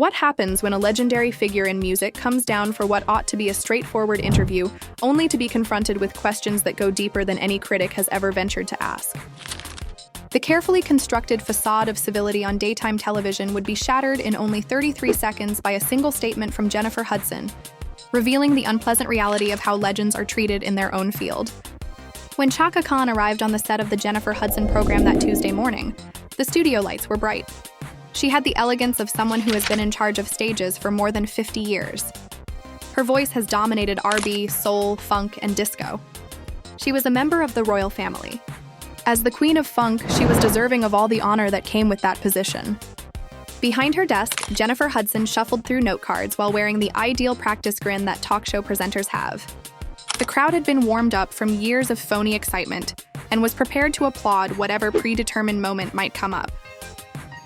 What happens when a legendary figure in music comes down for what ought to be a straightforward interview, only to be confronted with questions that go deeper than any critic has ever ventured to ask? The carefully constructed facade of civility on daytime television would be shattered in only 33 seconds by a single statement from Jennifer Hudson, revealing the unpleasant reality of how legends are treated in their own field. When Chaka Khan arrived on the set of the Jennifer Hudson program that Tuesday morning, the studio lights were bright. She had the elegance of someone who has been in charge of stages for more than 50 years. Her voice has dominated R&B, soul, funk, and disco. She was a member of the royal family. As the Queen of Funk, she was deserving of all the honor that came with that position. Behind her desk, Jennifer Hudson shuffled through note cards while wearing the ideal practice grin that talk show presenters have. The crowd had been warmed up from years of phony excitement and was prepared to applaud whatever predetermined moment might come up.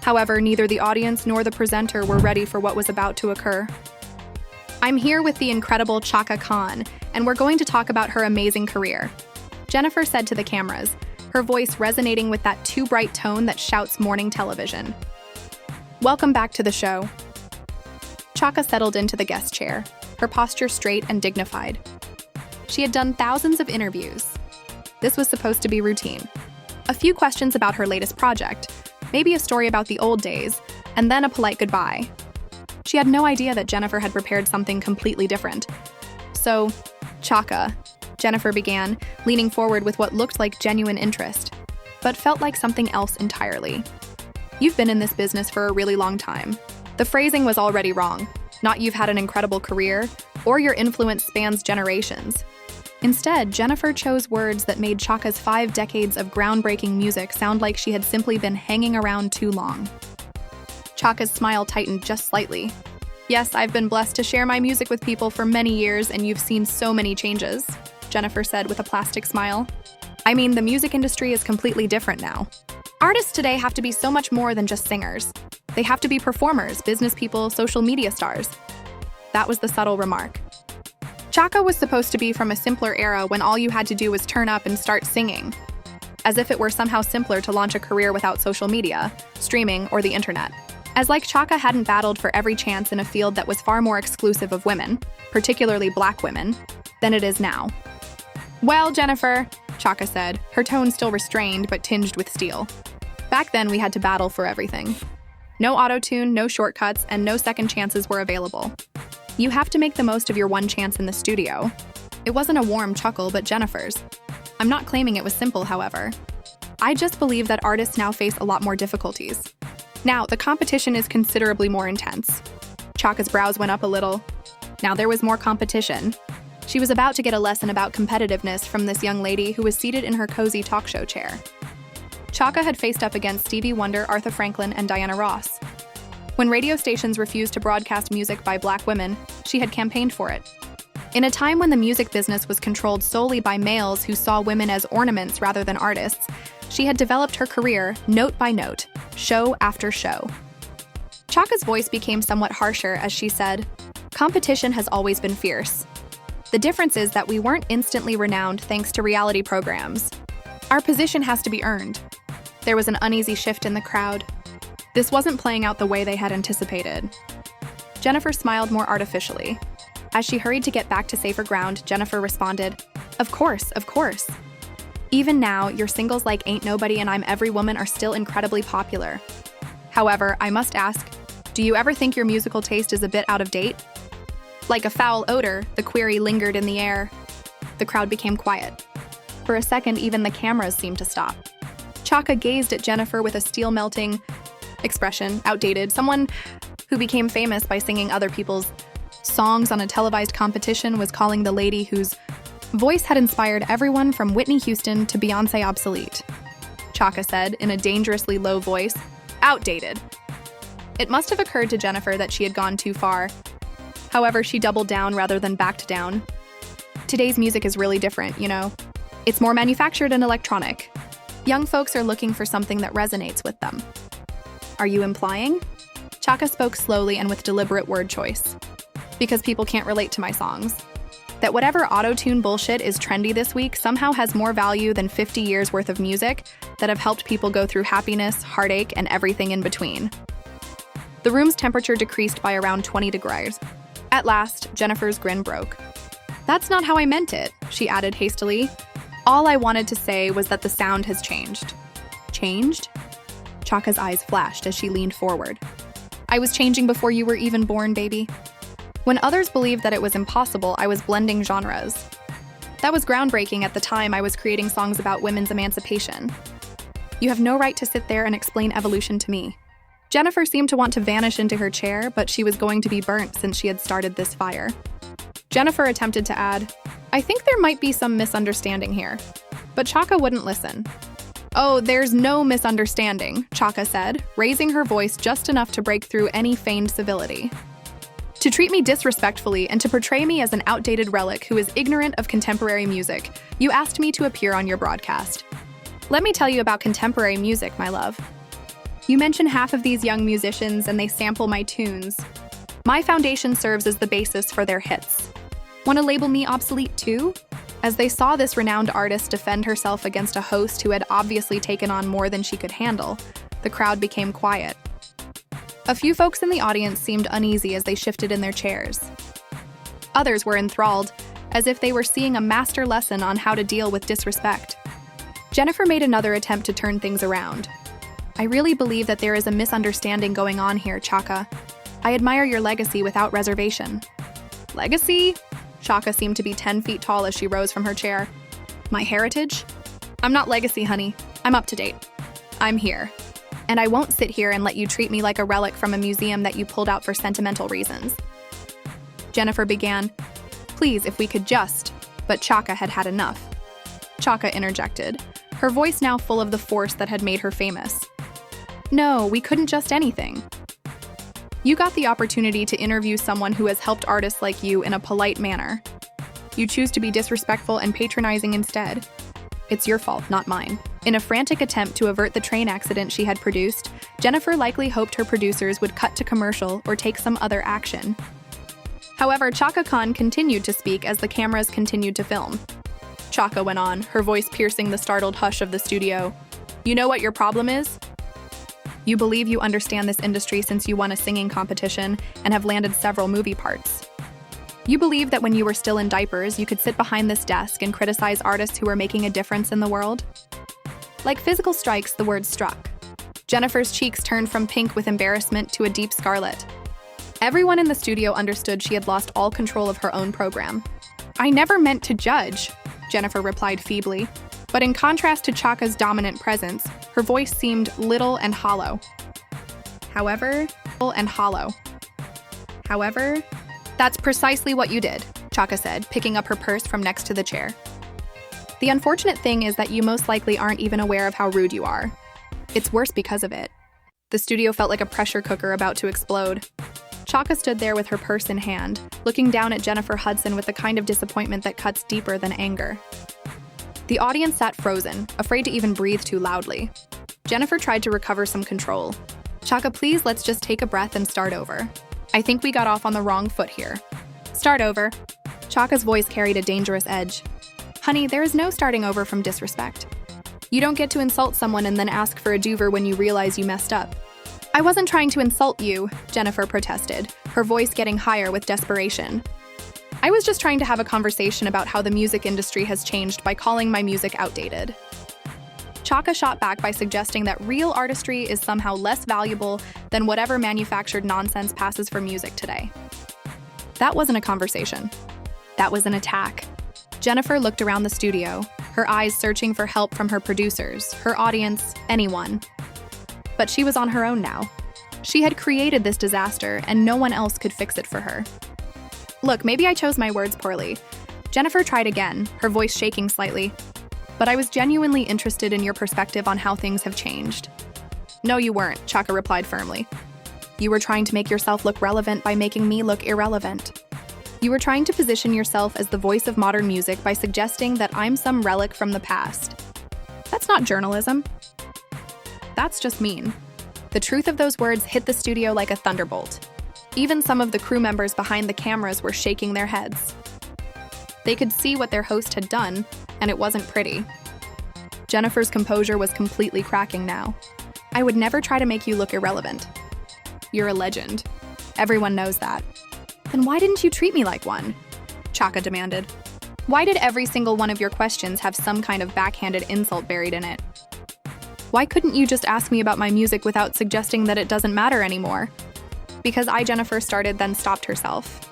However, neither the audience nor the presenter were ready for what was about to occur. I'm here with the incredible Chaka Khan, and we're going to talk about her amazing career, Jennifer said to the cameras, her voice resonating with that too bright tone that shouts morning television. Welcome back to the show. Chaka settled into the guest chair, her posture straight and dignified. She had done thousands of interviews. This was supposed to be routine. A few questions about her latest project, maybe a story about the old days, and then a polite goodbye. She had no idea that Jennifer had prepared something completely different. So, Chaka, Jennifer began, leaning forward with what looked like genuine interest, but felt like something else entirely. You've been in this business for a really long time. The phrasing was already wrong. Not you've had an incredible career, or your influence spans generations. Instead, Jennifer chose words that made Chaka's 5 decades of groundbreaking music sound like she had simply been hanging around too long. Chaka's smile tightened just slightly. Yes, I've been blessed to share my music with people for many years, and you've seen so many changes, Jennifer said with a plastic smile. I mean, the music industry is completely different now. Artists today have to be so much more than just singers. They have to be performers, business people, social media stars. That was the subtle remark. Chaka was supposed to be from a simpler era when all you had to do was turn up and start singing, as if it were somehow simpler to launch a career without social media, streaming, or the internet. As like Chaka hadn't battled for every chance in a field that was far more exclusive of women, particularly black women, than it is now. Well, Jennifer, Chaka said, her tone still restrained but tinged with steel. Back then we had to battle for everything. No auto-tune, no shortcuts, and no second chances were available. You have to make the most of your one chance in the studio. It wasn't a warm chuckle, but Jennifer's. I'm not claiming it was simple, however. I just believe that artists now face a lot more difficulties. Now, the competition is considerably more intense. Chaka's brows went up a little. Now there was more competition. She was about to get a lesson about competitiveness from this young lady who was seated in her cozy talk show chair. Chaka had faced up against Stevie Wonder, Aretha Franklin, and Diana Ross. When radio stations refused to broadcast music by black women, she had campaigned for it. In a time when the music business was controlled solely by males who saw women as ornaments rather than artists, she had developed her career note by note, show after show. Chaka's voice became somewhat harsher as she said, "Competition has always been fierce. The difference is that we weren't instantly renowned thanks to reality programs. Our position has to be earned." There was an uneasy shift in the crowd. This wasn't playing out the way they had anticipated. Jennifer smiled more artificially. As she hurried to get back to safer ground, Jennifer responded, Of course. Even now, your singles like Ain't Nobody and I'm Every Woman are still incredibly popular. However, I must ask, do you ever think your musical taste is a bit out of date?" Like a foul odor, the query lingered in the air. The crowd became quiet. For a second, even the cameras seemed to stop. Chaka gazed at Jennifer with a steel-melting expression, outdated, someone who became famous by singing other people's songs on a televised competition was calling the lady whose voice had inspired everyone from Whitney Houston to Beyoncé obsolete. Chaka said in a dangerously low voice, "Outdated." It must have occurred to Jennifer that she had gone too far. However, she doubled down rather than backed down. Today's music is really different, you know. It's more manufactured and electronic. Young folks are looking for something that resonates with them. Are you implying? Chaka spoke slowly and with deliberate word choice. Because people can't relate to my songs. That whatever auto-tune bullshit is trendy this week somehow has more value than 50 years worth of music that have helped people go through happiness, heartache, and everything in between. The room's temperature decreased by around 20 degrees. At last, Jennifer's grin broke. "That's not how I meant it," she added hastily. "All I wanted to say was that the sound has changed." "Changed?" Chaka's eyes flashed as she leaned forward. "I was changing before you were even born, baby. When others believed that it was impossible, I was blending genres. That was groundbreaking at the time. I was creating songs about women's emancipation. You have no right to sit there and explain evolution to me." Jennifer seemed to want to vanish into her chair, but she was going to be burnt since she had started this fire. Jennifer attempted to add, "I think there might be some misunderstanding here." But Chaka wouldn't listen. "Oh, there's no misunderstanding," Chaka said, raising her voice just enough to break through any feigned civility. "To treat me disrespectfully and to portray me as an outdated relic who is ignorant of contemporary music, you asked me to appear on your broadcast. Let me tell you about contemporary music, my love. You mention half of these young musicians and they sample my tunes. My foundation serves as the basis for their hits. Want to label me obsolete too?" As they saw this renowned artist defend herself against a host who had obviously taken on more than she could handle, the crowd became quiet. A few folks in the audience seemed uneasy as they shifted in their chairs. Others were enthralled, as if they were seeing a master lesson on how to deal with disrespect. Jennifer made another attempt to turn things around. "I really believe that there is a misunderstanding going on here, Chaka. I admire your legacy without reservation." "Legacy?" Chaka seemed to be 10 feet tall as she rose from her chair. "My heritage? I'm not legacy, honey. I'm up to date. I'm here. And I won't sit here and let you treat me like a relic from a museum that you pulled out for sentimental reasons." Jennifer began, "Please, if we could just," but Chaka had had enough. Chaka interjected, her voice now full of the force that had made her famous. "No, we couldn't just anything. You got the opportunity to interview someone who has helped artists like you in a polite manner. You choose to be disrespectful and patronizing instead. It's your fault, not mine." In a frantic attempt to avert the train accident she had produced, Jennifer likely hoped her producers would cut to commercial or take some other action. However, Chaka Khan continued to speak as the cameras continued to film. Chaka went on, her voice piercing the startled hush of the studio. "You know what your problem is? You believe you understand this industry since you won a singing competition and have landed several movie parts. You believe that when you were still in diapers, you could sit behind this desk and criticize artists who are making a difference in the world?" Like physical strikes, the word struck. Jennifer's cheeks turned from pink with embarrassment to a deep scarlet. Everyone in the studio understood she had lost all control of her own program. "I never meant to judge," Jennifer replied feebly. But in contrast to Chaka's dominant presence, her voice seemed little and hollow. However, "That's precisely what you did," Chaka said, picking up her purse from next to the chair. "The unfortunate thing is that you most likely aren't even aware of how rude you are. It's worse because of it." The studio felt like a pressure cooker about to explode. Chaka stood there with her purse in hand, looking down at Jennifer Hudson with the kind of disappointment that cuts deeper than anger. The audience sat frozen, afraid to even breathe too loudly. Jennifer tried to recover some control. "Chaka, please, let's just take a breath and start over. I think we got off on the wrong foot here. Start over." Chaka's voice carried a dangerous edge. "Honey, there is no starting over from disrespect. You don't get to insult someone and then ask for a do-over when you realize you messed up." "I wasn't trying to insult you," Jennifer protested, her voice getting higher with desperation. "I was just trying to have a conversation about how the music industry has changed by calling my music outdated." Chaka shot back by suggesting that real artistry is somehow less valuable than whatever manufactured nonsense passes for music today. That wasn't a conversation. That was an attack. Jennifer looked around the studio, her eyes searching for help from her producers, her audience, anyone. But she was on her own now. She had created this disaster, and no one else could fix it for her. "Look, maybe I chose my words poorly." Jennifer tried again, her voice shaking slightly. "But I was genuinely interested in your perspective on how things have changed." "No, you weren't," Chaka replied firmly. "You were trying to make yourself look relevant by making me look irrelevant. You were trying to position yourself as the voice of modern music by suggesting that I'm some relic from the past. That's not journalism. That's just mean." The truth of those words hit the studio like a thunderbolt. Even some of the crew members behind the cameras were shaking their heads. They could see what their host had done, and it wasn't pretty. Jennifer's composure was completely cracking now. "I would never try to make you look irrelevant. You're a legend. Everyone knows that. Then why didn't you treat me like one? Chaka demanded. Why did every single one of your questions have some kind of backhanded insult buried in it? Why couldn't you just ask me about my music without suggesting that it doesn't matter anymore? Because Jennifer started, then stopped herself.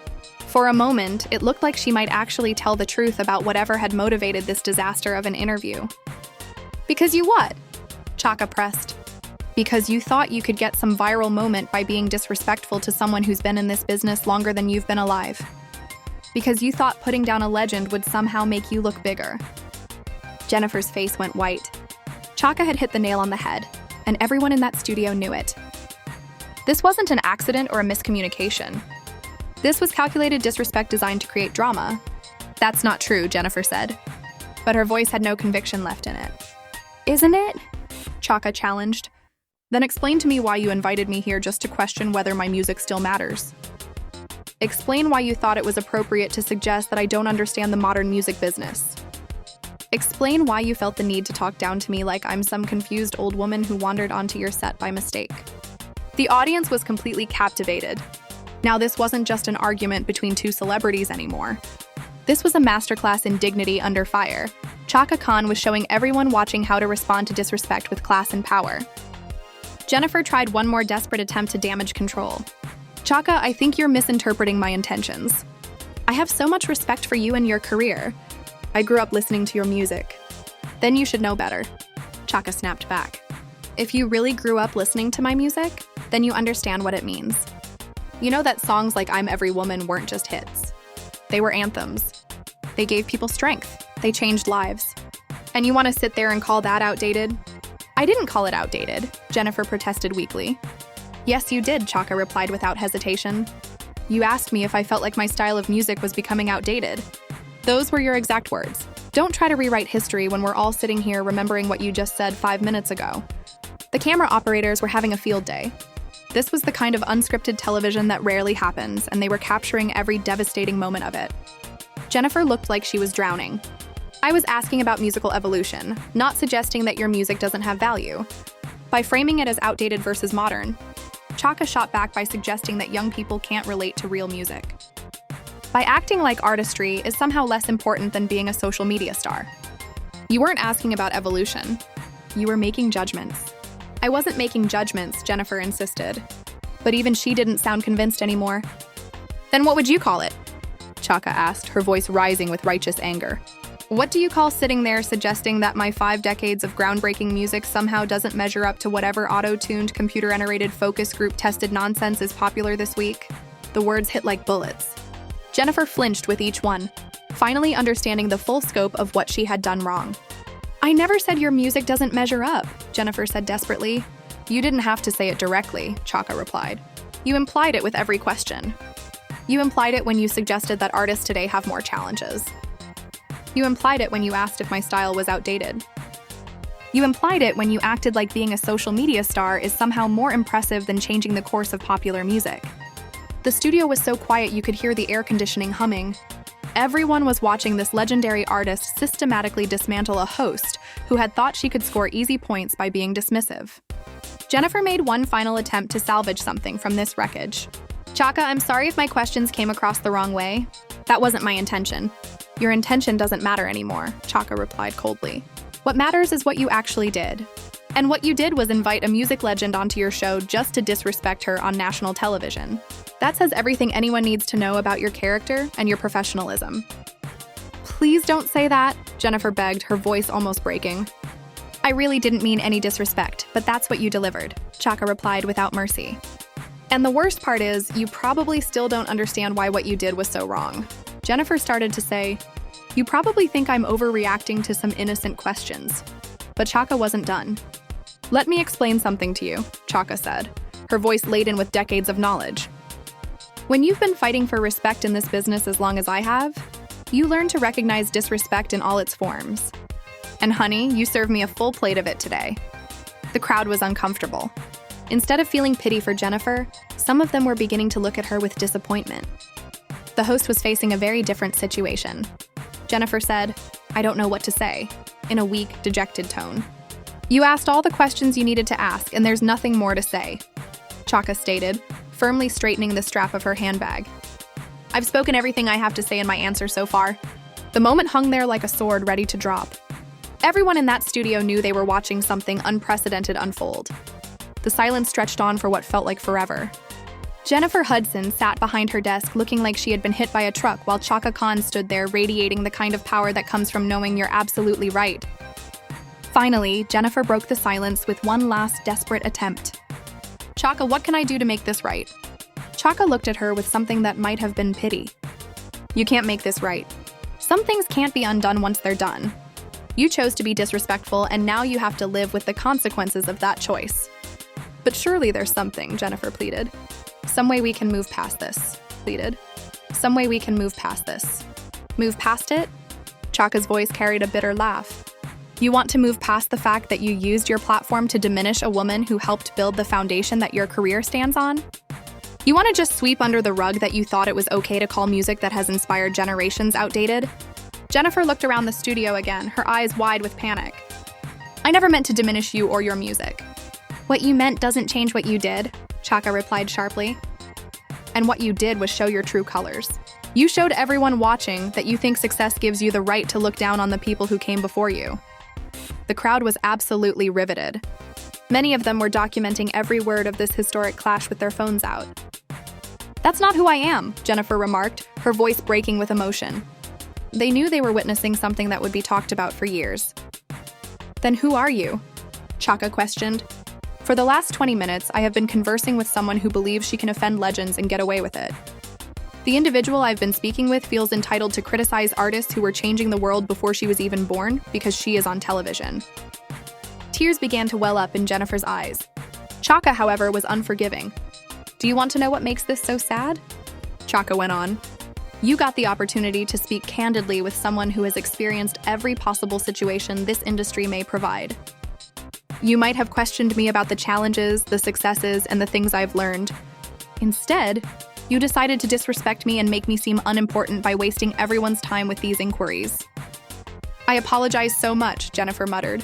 For a moment, it looked like she might actually tell the truth about whatever had motivated this disaster of an interview. Because you what? Chaka pressed. Because you thought you could get some viral moment by being disrespectful to someone who's been in this business longer than you've been alive. Because you thought putting down a legend would somehow make you look bigger. Jennifer's face went white. Chaka had hit the nail on the head, and everyone in that studio knew it. This wasn't an accident or a miscommunication. This was calculated disrespect designed to create drama. That's not true, Jennifer said, but her voice had no conviction left in it. Isn't it? Chaka challenged. Then explain to me why you invited me here just to question whether my music still matters. Explain why you thought it was appropriate to suggest that I don't understand the modern music business. Explain why you felt the need to talk down to me like I'm some confused old woman who wandered onto your set by mistake. The audience was completely captivated. Now, this wasn't just an argument between two celebrities anymore. This was a masterclass in dignity under fire. Chaka Khan was showing everyone watching how to respond to disrespect with class and power. Jennifer tried one more desperate attempt to damage control. Chaka, I think you're misinterpreting my intentions. I have so much respect for you and your career. I grew up listening to your music. Then you should know better. Chaka snapped back. If you really grew up listening to my music, then you understand what it means. You know that songs like I'm Every Woman weren't just hits. They were anthems. They gave people strength. They changed lives. And you want to sit there and call that outdated? I didn't call it outdated, Jennifer protested weakly. Yes, you did, Chaka replied without hesitation. You asked me if I felt like my style of music was becoming outdated. Those were your exact words. Don't try to rewrite history when we're all sitting here remembering what you just said 5 minutes ago. The camera operators were having a field day. This was the kind of unscripted television that rarely happens, and they were capturing every devastating moment of it. Jennifer looked like she was drowning. I was asking about musical evolution, not suggesting that your music doesn't have value. By framing it as outdated versus modern, Chaka shot back by suggesting that young people can't relate to real music. By acting like artistry is somehow less important than being a social media star. You weren't asking about evolution. You were making judgments. I wasn't making judgments, Jennifer insisted. But even she didn't sound convinced anymore. Then what would you call it? Chaka asked, her voice rising with righteous anger. What do you call sitting there suggesting that my 5 decades of groundbreaking music somehow doesn't measure up to whatever auto-tuned, computer-generated focus group-tested nonsense is popular this week? The words hit like bullets. Jennifer flinched with each one, finally understanding the full scope of what she had done wrong. I never said your music doesn't measure up, Jennifer said desperately. You didn't have to say it directly, Chaka replied. You implied it with every question. You implied it when you suggested that artists today have more challenges. You implied it when you asked if my style was outdated. You implied it when you acted like being a social media star is somehow more impressive than changing the course of popular music. The studio was so quiet you could hear the air conditioning humming. Everyone was watching this legendary artist systematically dismantle a host who had thought she could score easy points by being dismissive. Jennifer made one final attempt to salvage something from this wreckage. Chaka, I'm sorry if my questions came across the wrong way. That wasn't my intention. Your intention doesn't matter anymore, Chaka replied coldly. What matters is what you actually did. And what you did was invite a music legend onto your show just to disrespect her on national television. That says everything anyone needs to know about your character and your professionalism. Please don't say that, Jennifer begged, her voice almost breaking. I really didn't mean any disrespect, but that's what you delivered, Chaka replied without mercy. And the worst part is, you probably still don't understand why what you did was so wrong. Jennifer started to say, you probably think I'm overreacting to some innocent questions. But Chaka wasn't done. Let me explain something to you, Chaka said, her voice laden with decades of knowledge. When you've been fighting for respect in this business as long as I have, you learn to recognize disrespect in all its forms. And honey, you served me a full plate of it today. The crowd was uncomfortable. Instead of feeling pity for Jennifer, some of them were beginning to look at her with disappointment. The host was facing a very different situation. Jennifer said, I don't know what to say, in a weak, dejected tone. You asked all the questions you needed to ask, and there's nothing more to say. Chaka stated, firmly straightening the strap of her handbag. I've spoken everything I have to say in my answer so far. The moment hung there like a sword ready to drop. Everyone in that studio knew they were watching something unprecedented unfold. The silence stretched on for what felt like forever. Jennifer Hudson sat behind her desk looking like she had been hit by a truck while Chaka Khan stood there radiating the kind of power that comes from knowing you're absolutely right. Finally, Jennifer broke the silence with one last desperate attempt. Chaka, what can I do to make this right? Chaka looked at her with something that might have been pity. You can't make this right. Some things can't be undone once they're done. You chose to be disrespectful, and now you have to live with the consequences of that choice. But surely there's something, Jennifer pleaded. Some way we can move past this, pleaded. Some way we can move past this. Move past it? Chaka's voice carried a bitter laugh. You want to move past the fact that you used your platform to diminish a woman who helped build the foundation that your career stands on? You want to just sweep under the rug that you thought it was okay to call music that has inspired generations outdated? Jennifer looked around the studio again, her eyes wide with panic. I never meant to diminish you or your music. What you meant doesn't change what you did, Chaka replied sharply. And what you did was show your true colors. You showed everyone watching that you think success gives you the right to look down on the people who came before you. The crowd was absolutely riveted. Many of them were documenting every word of this historic clash with their phones out. That's not who I am, Jennifer remarked, her voice breaking with emotion. They knew they were witnessing something that would be talked about for years. Then who are you? Chaka questioned. For the last 20 minutes, I have been conversing with someone who believes she can offend legends and get away with it. The individual I've been speaking with feels entitled to criticize artists who were changing the world before she was even born because she is on television. Tears began to well up in Jennifer's eyes. Chaka, however, was unforgiving. Do you want to know what makes this so sad? Chaka went on. You got the opportunity to speak candidly with someone who has experienced every possible situation this industry may provide. You might have questioned me about the challenges, the successes, and the things I've learned. Instead, you decided to disrespect me and make me seem unimportant by wasting everyone's time with these inquiries. I apologize so much, Jennifer muttered.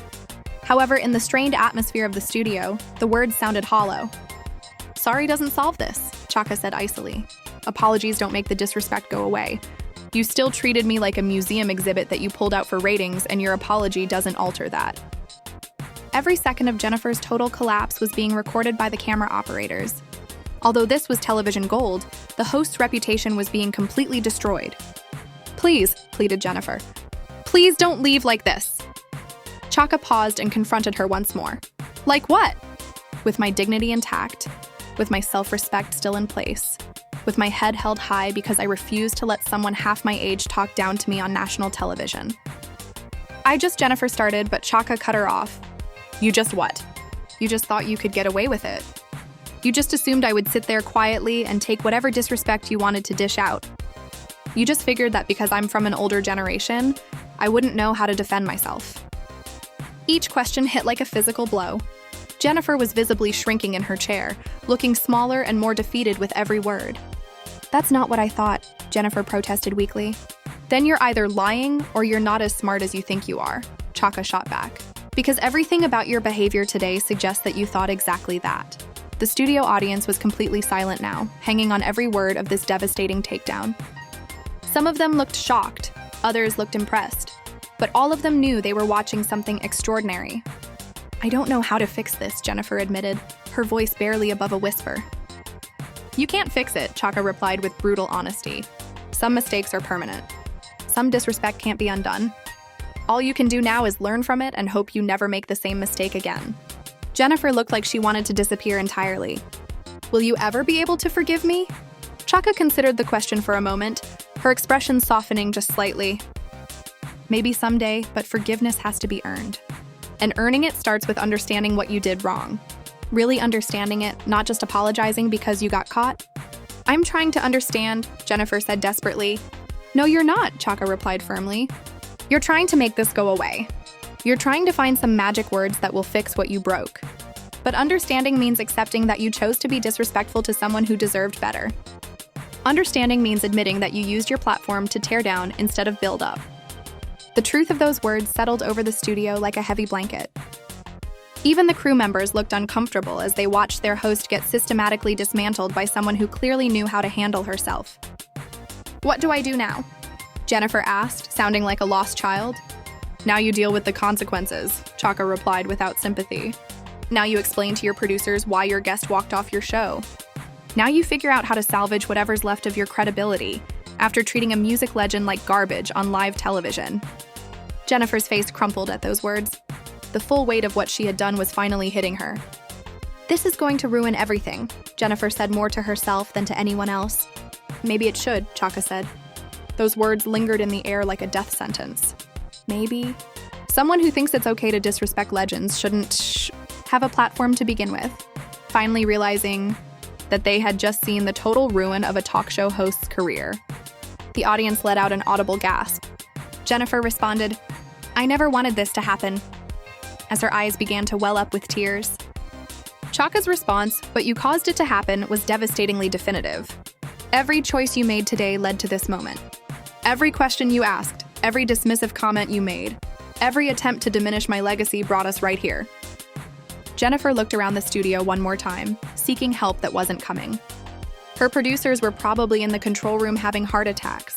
However, in the strained atmosphere of the studio, the words sounded hollow. Sorry doesn't solve this, Chaka said icily. Apologies don't make the disrespect go away. You still treated me like a museum exhibit that you pulled out for ratings, and your apology doesn't alter that. Every second of Jennifer's total collapse was being recorded by the camera operators. Although this was television gold, the host's reputation was being completely destroyed. Please, pleaded Jennifer. Please don't leave like this. Chaka paused and confronted her once more. Like what? With my dignity intact, with my self-respect still in place, with my head held high because I refused to let someone half my age talk down to me on national television. Jennifer started, but Chaka cut her off. You just what? You just thought you could get away with it. You just assumed I would sit there quietly and take whatever disrespect you wanted to dish out. You just figured that because I'm from an older generation, I wouldn't know how to defend myself. Each question hit like a physical blow. Jennifer was visibly shrinking in her chair, looking smaller and more defeated with every word. That's not what I thought, Jennifer protested weakly. Then you're either lying or you're not as smart as you think you are, Chaka shot back. Because everything about your behavior today suggests that you thought exactly that. The studio audience was completely silent now, hanging on every word of this devastating takedown. Some of them looked shocked, others looked impressed, but all of them knew they were watching something extraordinary. I don't know how to fix this, Jennifer admitted, her voice barely above a whisper. You can't fix it, Chaka replied with brutal honesty. Some mistakes are permanent. Some disrespect can't be undone. All you can do now is learn from it and hope you never make the same mistake again. Jennifer looked like she wanted to disappear entirely. Will you ever be able to forgive me? Chaka considered the question for a moment, her expression softening just slightly. Maybe someday, but forgiveness has to be earned. And earning it starts with understanding what you did wrong. Really understanding it, not just apologizing because you got caught. I'm trying to understand, Jennifer said desperately. No, you're not, Chaka replied firmly. You're trying to make this go away. You're trying to find some magic words that will fix what you broke. But understanding means accepting that you chose to be disrespectful to someone who deserved better. Understanding means admitting that you used your platform to tear down instead of build up. The truth of those words settled over the studio like a heavy blanket. Even the crew members looked uncomfortable as they watched their host get systematically dismantled by someone who clearly knew how to handle herself. "What do I do now?" Jennifer asked, sounding like a lost child. "Now you deal with the consequences," Chaka replied without sympathy. "Now you explain to your producers why your guest walked off your show. Now you figure out how to salvage whatever's left of your credibility after treating a music legend like garbage on live television." Jennifer's face crumpled at those words. The full weight of what she had done was finally hitting her. "This is going to ruin everything," Jennifer said more to herself than to anyone else. "Maybe it should," Chaka said. Those words lingered in the air like a death sentence. Maybe. Someone who thinks it's okay to disrespect legends shouldn't have a platform to begin with. Finally realizing that they had just seen the total ruin of a talk show host's career. The audience let out an audible gasp. Jennifer responded, "I never wanted this to happen," as her eyes began to well up with tears. Chaka's response, "But you caused it to happen," was devastatingly definitive. "Every choice you made today led to this moment. Every question you asked, every dismissive comment you made, every attempt to diminish my legacy brought us right here." Jennifer looked around the studio one more time, seeking help that wasn't coming. Her producers were probably in the control room having heart attacks.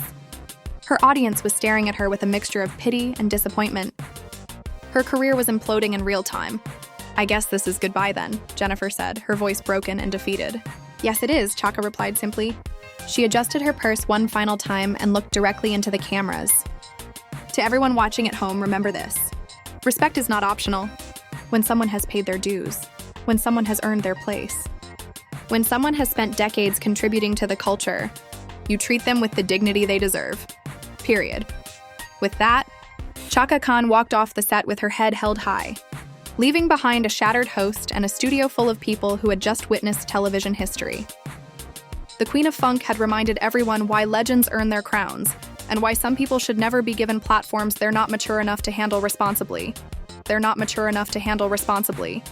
Her audience was staring at her with a mixture of pity and disappointment. Her career was imploding in real time. "I guess this is goodbye then," Jennifer said, her voice broken and defeated. "Yes, it is," Chaka replied simply. She adjusted her purse one final time and looked directly into the cameras. "To everyone watching at home, remember this. Respect is not optional. When someone has paid their dues, when someone has earned their place, when someone has spent decades contributing to the culture, you treat them with the dignity they deserve. Period." With that, Chaka Khan walked off the set with her head held high, leaving behind a shattered host and a studio full of people who had just witnessed television history. The Queen of Funk had reminded everyone why legends earn their crowns, and why some people should never be given platforms they're not mature enough to handle responsibly. They're not mature enough to handle responsibly.